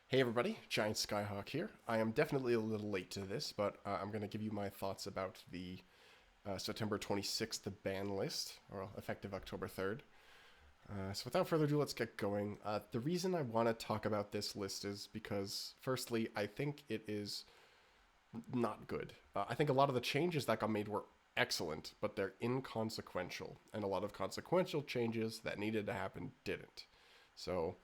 Hey everybody, Giant Skyhawk here. I am definitely a little late to this, but I'm going to give you my thoughts about the September 26th ban list, or effective October 3rd. So without further ado, let's get going. The reason I want to talk about this list is because, firstly, I think it is not good. I think a lot of the changes that got made were excellent, but they're inconsequential, and a lot of consequential changes that needed to happen didn't. So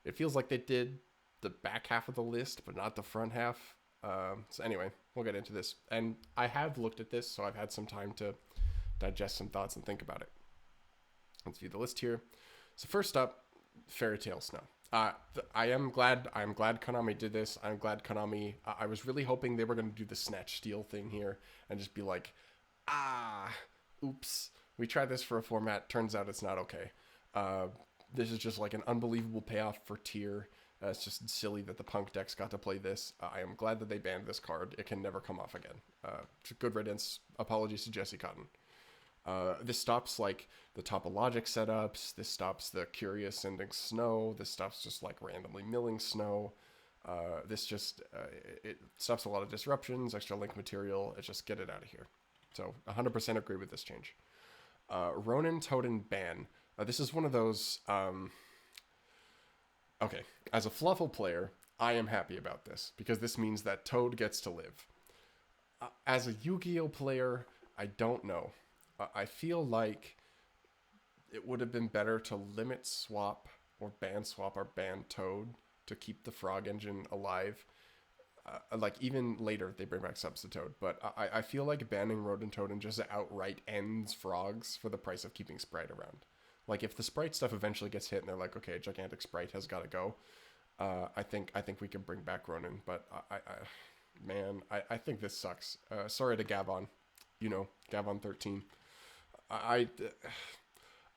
it feels like they did the back half of the list, but not the front half. So anyway, we'll get into this, and I have looked at this, so I've had some time to digest some thoughts and think about it. Let's view the list here. So first up, Fairy Tale Snow. I am glad. I'm glad Konami did this. I'm glad Konami. I was really hoping they were going to do the Snatch Steal thing here and just be like, ah, oops. We tried this for a format. Turns out it's not okay. Uh, this is just like an unbelievable payoff for tier. It's just silly that the Punk decks got to play this. I am glad that they banned this card. It can never come off again. Good riddance. Apologies to Jesse Cotton. This stops like the topologic setups. This stops the curious sending snow. This stops just like randomly milling snow. This just it stops a lot of disruptions, extra link material. It's just get it out of here. So 100% agree with this change. Ronin Totem ban. This is one of those. Okay, as a Fluffle player, I am happy about this because this means that Toad gets to live. As a Yu-Gi-Oh player, I don't know. I feel like it would have been better to limit swap or ban Toad to keep the Frog engine alive. Like even later they bring back Substitute, but I feel like banning Rodent Totem just outright ends frogs for the price of keeping Sprite around. Like if the Sprite stuff eventually gets hit and they're like, okay, Gigantic Sprite has got to go, I think we can bring back Ronin, but I think this sucks. Sorry to Gavon, Gavon13. I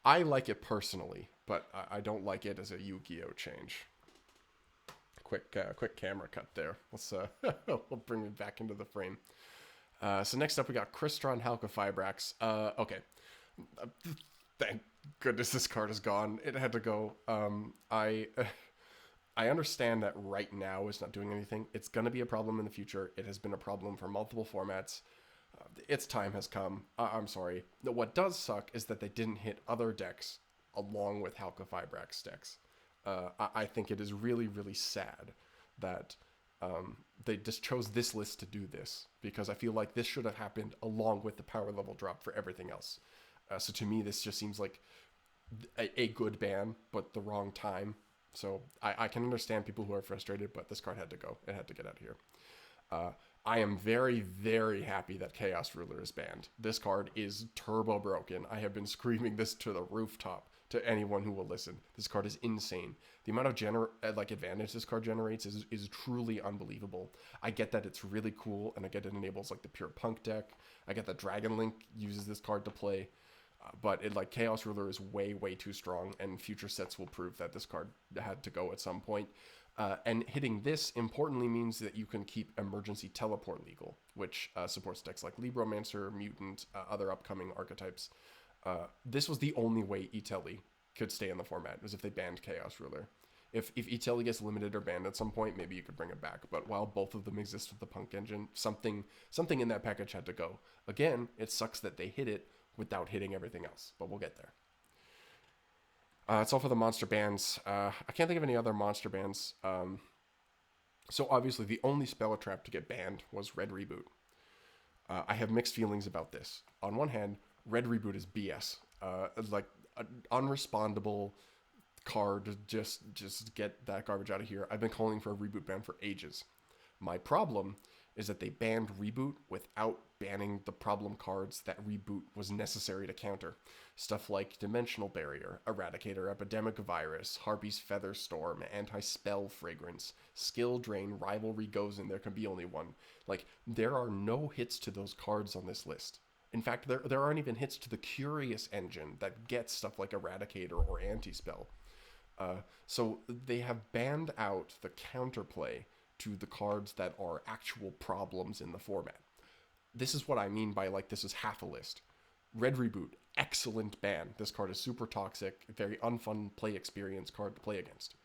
I like it personally, but I don't like it as a Yu-Gi-Oh change. Quick camera cut there. Let's we'll bring it back into the frame. So next up we got Crystron Halqifibrax. Okay, thank goodness this card is gone. It had to go. I understand that right now it's not doing anything. It's going to be a problem in the future. It has been a problem for multiple formats. Its time has come. I'm sorry. No, what does suck is that they didn't hit other decks along with Halqifibrax decks. I think it is really, really sad that they just chose this list to do this because I feel like this should have happened along with the power level drop for everything else. So to me, this just seems like a good ban, but the wrong time. So I can understand people who are frustrated, but this card had to go. It had to get out of here. I am very, very happy that Chaos Ruler is banned. This card is turbo broken. I have been screaming this to the rooftop to anyone who will listen. This card is insane. The amount of advantage this card generates is truly unbelievable. I get that it's really cool, and I get it enables like the pure Punk deck. I get that Dragon Link uses this card to play. But Chaos Ruler is way, way too strong, and future sets will prove that this card had to go at some point. And hitting this importantly means that you can keep Emergency Teleport legal, which supports decks like Libromancer, Mutant, other upcoming archetypes. This was the only way Itelli could stay in the format, was if they banned Chaos Ruler. If Itelli gets limited or banned at some point, maybe you could bring it back. But while both of them exist with the Punk engine, something in that package had to go. Again, it sucks that they hit it without hitting everything else, but we'll get there. It's all for the monster bans. I can't think of any other monster bans. So obviously the only spell trap to get banned was Red Reboot. I have mixed feelings about this. On one hand, Red Reboot is BS. Like an unrespondable card. Just get that garbage out of here. I've been calling for a reboot ban for ages. My problem is that they banned Reboot without banning the problem cards that Reboot was necessary to counter. Stuff like Dimensional Barrier, Eradicator, Epidemic Virus, Harpy's Feather Storm, Anti-Spell Fragrance, Skill Drain, Rivalry Goes in, there can be only one. Like, there are no hits to those cards on this list. In fact, there aren't even hits to the Curious engine that gets stuff like Eradicator or Anti-Spell. So they have banned out the counterplay to the cards that are actual problems in the format. This is what I mean by this is half a list. Red Reboot, excellent ban. This card is super toxic, very unfun play experience card to play against.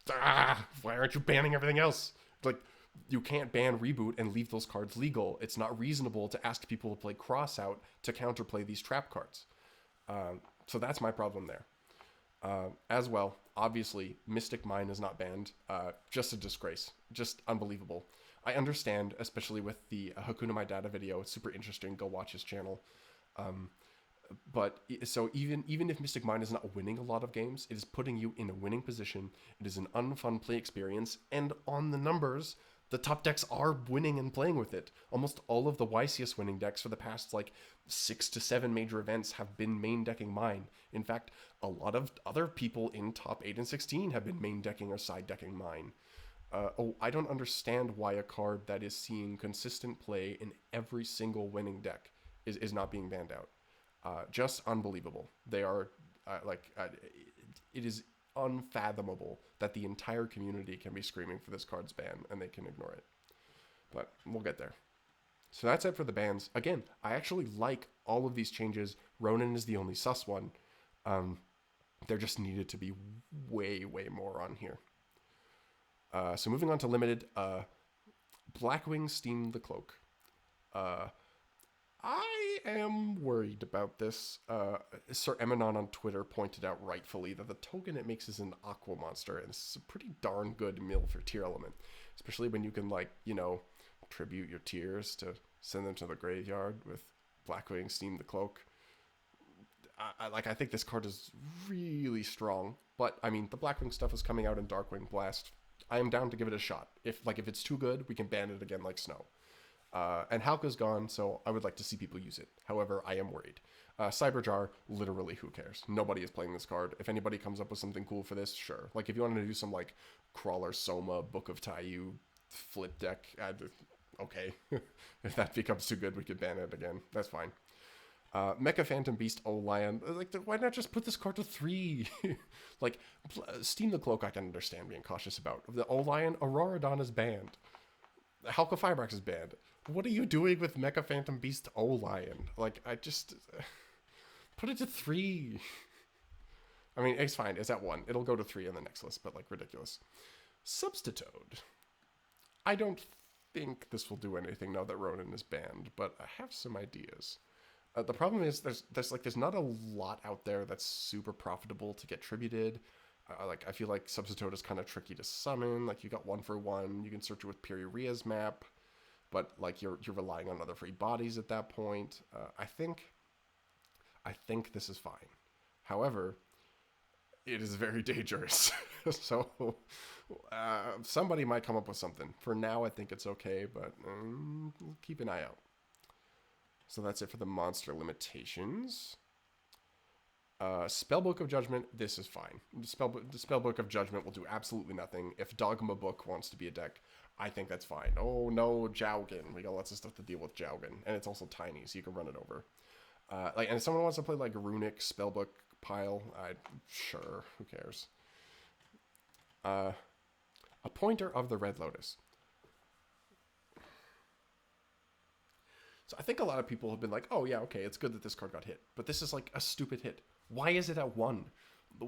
Why aren't you banning everything else? Like, you can't ban reboot and leave those cards legal. It's not reasonable to ask people to play cross out to counterplay these trap cards. So that's my problem there. As well, obviously, Mystic Mine is not banned. Just a disgrace. Just unbelievable. I understand, especially with the Hakuna Matata video. It's super interesting. Go watch his channel. But so even if Mystic Mine is not winning a lot of games, it is putting you in a winning position. It is an unfun play experience, and on the numbers, the top decks are winning and playing with it. Almost all of the YCS winning decks for the past 6 to 7 major events have been main decking Mine. In fact, a lot of other people in top 8 and 16 have been main decking or side decking Mine. I don't understand why a card that is seeing consistent play in every single winning deck is not being banned out. Just unbelievable. They are it is unfathomable that the entire community can be screaming for this card's ban and they can ignore it. But we'll get there. So that's it for the bans. Again, I actually like all of these changes. Ronin is the only sus one. There just needed to be way more on here. So moving on to limited, Blackwing Steam the Cloak. I am worried about this. Sir Eminon on Twitter pointed out rightfully that the token it makes is an Aqua Monster, and this is a pretty darn good mill for tier element, especially when you can tribute your tiers to send them to the graveyard with Blackwing Steam the Cloak. I think this card is really strong, but I mean the Blackwing stuff is coming out in Darkwing Blast. I am down to give it a shot. If it's too good, we can ban it again like snow. And Halka's gone, so I would like to see people use it. However, I am worried. Cyberjar, literally, who cares? Nobody is playing this card. If anybody comes up with something cool for this, sure. If you wanted to do some, Crawler Soma, Book of Taiyu flip deck, okay. If that becomes too good, we could ban it again. That's fine. Mecha Phantom Beast O-Lion. Why not just put this card to 3? Steam the Cloak I can understand being cautious about. The O-Lion, Auroradon is banned. Halka Firebrax is banned. What are you doing with Mecha Phantom Beast O-Lion? I just... put it to 3. I mean, it's fine. It's at 1. It'll go to 3 on the next list, but, ridiculous. Substitute. I don't think this will do anything now that Ronin is banned, but I have some ideas. The problem is there's not a lot out there that's super profitable to get tributed. I feel like Substitute is kind of tricky to summon. You got 1 for 1. You can search it with Piri-Ria's map, but you're relying on other free bodies at that point. I think this is fine. However, it is very dangerous. So somebody might come up with something. For now, I think it's okay, but keep an eye out. So that's it for the monster limitations. Spellbook of Judgment, this is fine. The Spellbook of Judgment will do absolutely nothing. If Dogma Book wants to be a deck, I think that's fine. Oh no, Jowgen. We got lots of stuff to deal with Jowgen. And it's also tiny, so you can run it over. And if someone wants to play Runic Spellbook pile, sure, who cares? A Pointer of the Red Lotus. So I think a lot of people have been like, oh yeah, okay, it's good that this card got hit. But this is a stupid hit. Why is it at 1?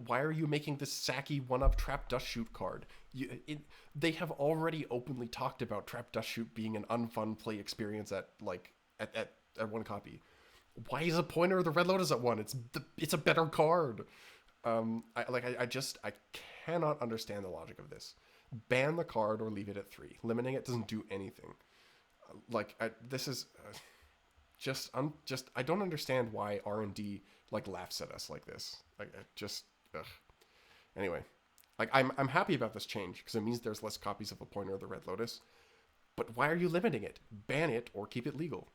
Why are you making this sacky one-up Trap Dust Shoot card? They have already openly talked about Trap Dust Shoot being an unfun play experience at 1 copy. Why is a Pointer of the Red Lotus at 1? It's a better card. I cannot understand the logic of this. Ban the card or leave it at 3. Limiting it doesn't do anything. This is I don't understand why R&D laughs at us like this. Anyway, I'm happy about this change because it means there's less copies of a Pointer of the Red Lotus. But why are you limiting it? Ban it or keep it legal.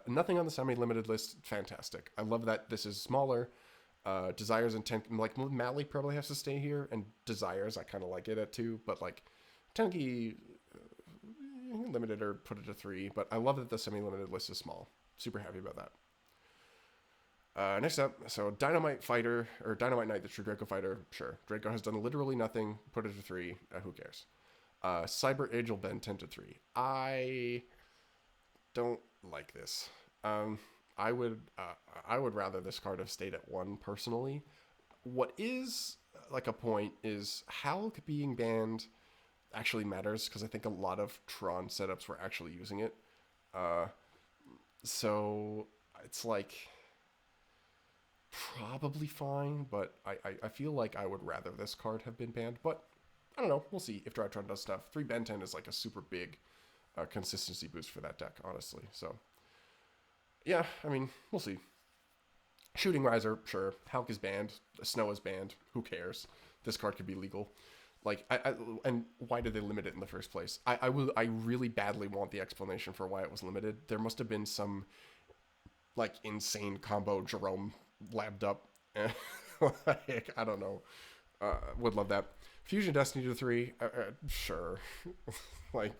Nothing on the semi-limited list. Fantastic. I love that this is smaller. Desires and Mally probably has to stay here, and Desires I kind of like it at 2, but Tenki limited or put it to 3, but I love that the semi-limited list is small. Super happy about that. Next up, so Dynamite Fighter, or Dynamite Knight, the true Draco Fighter, sure. Draco has done literally nothing, put it to 3, who cares? Cyber Age will bend 10 to 3. I don't like this. I would rather this card have stayed at 1 personally. What is like a point is Hulk being banned actually matters because I think a lot of Tron setups were actually using it. Uh, so it's like probably fine, but I feel like I would rather this card have been banned. But I don't know. We'll see if Drytron does stuff. 3 Ben 10 is like a super big consistency boost for that deck, honestly. So yeah, I mean, we'll see. Shooting Riser, sure. Hulk is banned. Snow is banned. Who cares? This card could be legal. Like, and why did they limit it in the first place? I really badly want the explanation for why it was limited. There must have been some, like, insane combo Jerome labbed up. Like, I don't know. Would love that. Fusion Destiny to 3, sure. Like,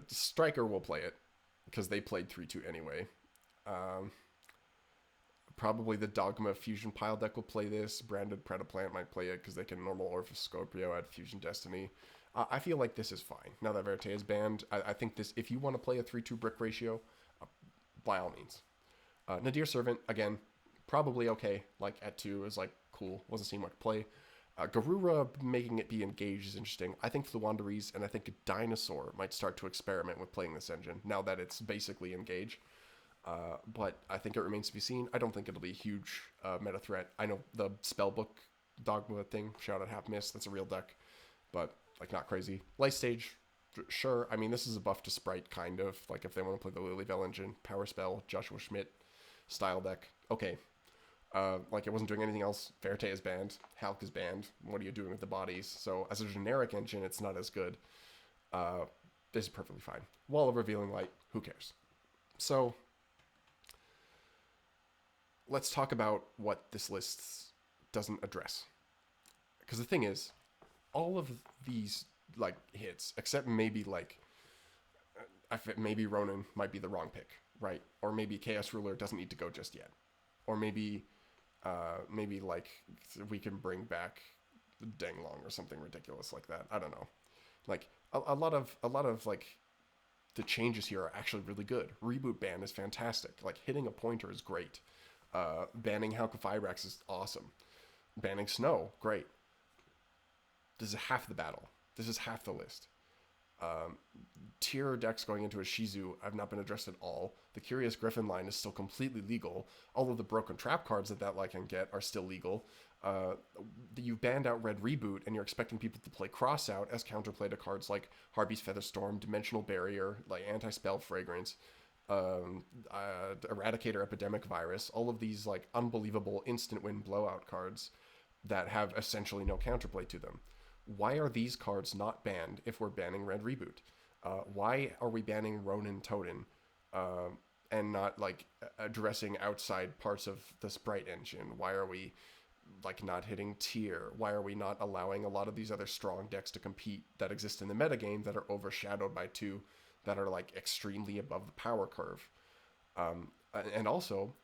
Striker will play it, because they played 3-2 anyway. Probably the Dogma Fusion Pile deck will play this. Branded Predaplant might play it because they can normal Orphoscopio at Fusion Destiny. I feel like this is fine. Now that Verte is banned, I think this, if you want to play a 3-2 brick ratio, by all means. Nadir Servant, again, probably okay. Like, at 2 is like, cool. Wasn't seem like play. Garura making it be engaged is interesting. I think Fluwandereeze and I think a Dinosaur might start to experiment with playing this engine now that it's basically engage. But I think it remains to be seen. I don't think it'll be a huge meta threat. I know the Spellbook Dogma thing, shout out Half Miss, that's a real deck, but like not crazy. Light Stage, sure. I mean, this is a buff to Sprite, kind of. Like if they want to play the Lilyvale engine, Power Spell, Joshua Schmidt style deck, okay. Like it wasn't doing anything else. Verte is banned. Hulk is banned. What are you doing with the bodies? So as a generic engine, it's not as good. This is perfectly fine. Wall of Revealing Light, who cares? So let's talk about what this list doesn't address. Because the thing is, all of these like hits, except maybe like, maybe Ronin might be the wrong pick, right? Or maybe Chaos Ruler doesn't need to go just yet. Or maybe like we can bring back Danglong or something ridiculous like that. I don't know. Like a lot of like the changes here are actually really good. Reboot ban is fantastic. Like hitting a pointer is great. Banning Halcophyrax is awesome. Banning Snow, great. This is half the battle. This is half the list. Tier decks going into a Shizu have not been addressed at all. The Curious Griffin line is still completely legal. All of the broken trap cards that line can get are still legal. You've banned out Red Reboot, and you're expecting people to play Cross Out as counterplay to cards like Harpy's Featherstorm, Dimensional Barrier, like Anti-Spell Fragrance, Eradicator Epidemic Virus, all of these like unbelievable instant win blowout cards that have essentially no counterplay to them. Why are these cards not banned if we're banning Red Reboot? Why are we banning Ronin Totem and not like addressing outside parts of the Sprite engine? Why are we like not hitting tier? Why are we not allowing a lot of these other strong decks to compete that exist in the metagame that are overshadowed by 2 that are like extremely above the power curve? And also,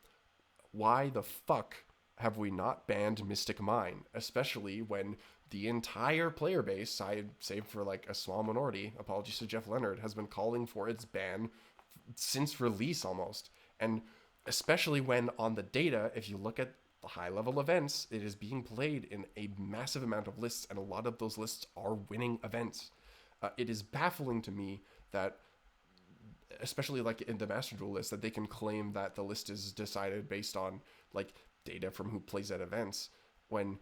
why the fuck have we not banned Mystic Mine, especially when the entire player base, save for like a small minority, apologies to Jeff Leonard, has been calling for its ban since release almost. And especially when on the data, if you look at the high level events, it is being played in a massive amount of lists, and a lot of those lists are winning events. It is baffling to me that, especially like in the Master Duel list, that they can claim that the list is decided based on like data from who plays at events when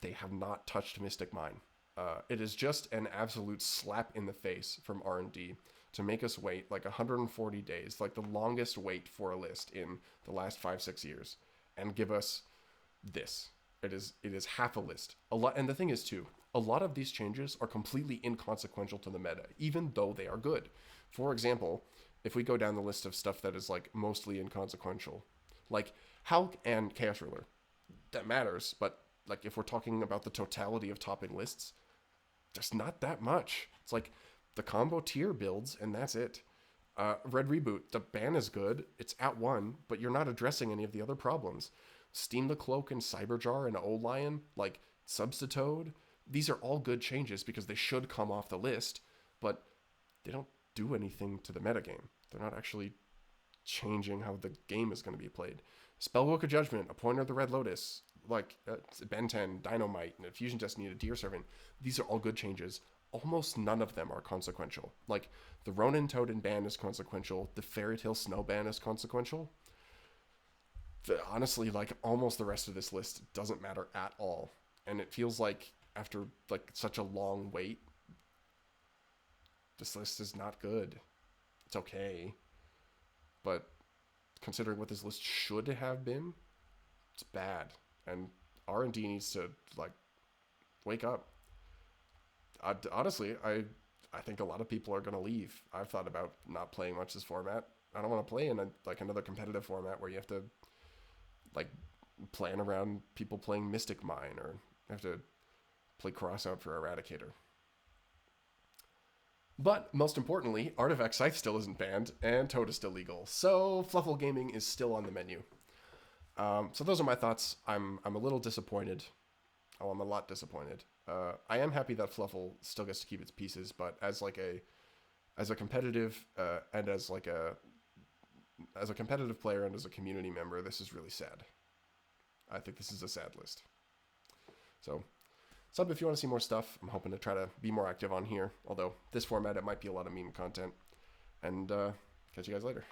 they have not touched Mystic Mine. It is just an absolute slap in the face from R&D to make us wait like 140 days, like the longest wait for a list in the last 5-6 years, and give us this. It is half a list. A lot, and the thing is too, a lot of these changes are completely inconsequential to the meta, even though they are good. For example, if we go down the list of stuff that is like mostly inconsequential, like Hulk and Chaos Ruler, that matters, but like if we're talking about the totality of topping lists, there's not that much. It's like the combo tier builds and that's it. Red Reboot, the ban is good, it's at 1, but you're not addressing any of the other problems. Steam the Cloak and Cyberjar and Old Lion, like Substitoad, these are all good changes because they should come off the list, but they don't do anything to the metagame. They're not actually changing how the game is going to be played. Spellbook of Judgment, a Pointer of the Red Lotus, like Ben 10, Dynamite, and Fusion Destiny to Deer Servant. These are all good changes. Almost none of them are consequential. Like the Ronin Totem ban is consequential. The Fairy Tail Snow ban is consequential. Honestly, like almost the rest of this list doesn't matter at all. And it feels like after like such a long wait, this list is not good. It's okay, but considering what this list should have been, it's bad. And R&D needs to like wake up. Honestly, I think a lot of people are gonna leave. I've thought about not playing much this format. I don't want to play in another competitive format where you have to like plan around people playing Mystic Mine or have to play Crossout for Eradicator. But most importantly, Artifact Scythe still isn't banned and Toad is still legal, so Fluffle Gaming is still on the menu. So those are my thoughts. I'm a little disappointed. Oh, I'm a lot disappointed. I am happy that Fluffle still gets to keep its pieces, but as a competitive and as a competitive player and as a community member, this is really sad. I think this is a sad list. So, sub if you want to see more stuff. I'm hoping to try to be more active on here, although this format, it might be a lot of meme content. And catch you guys later.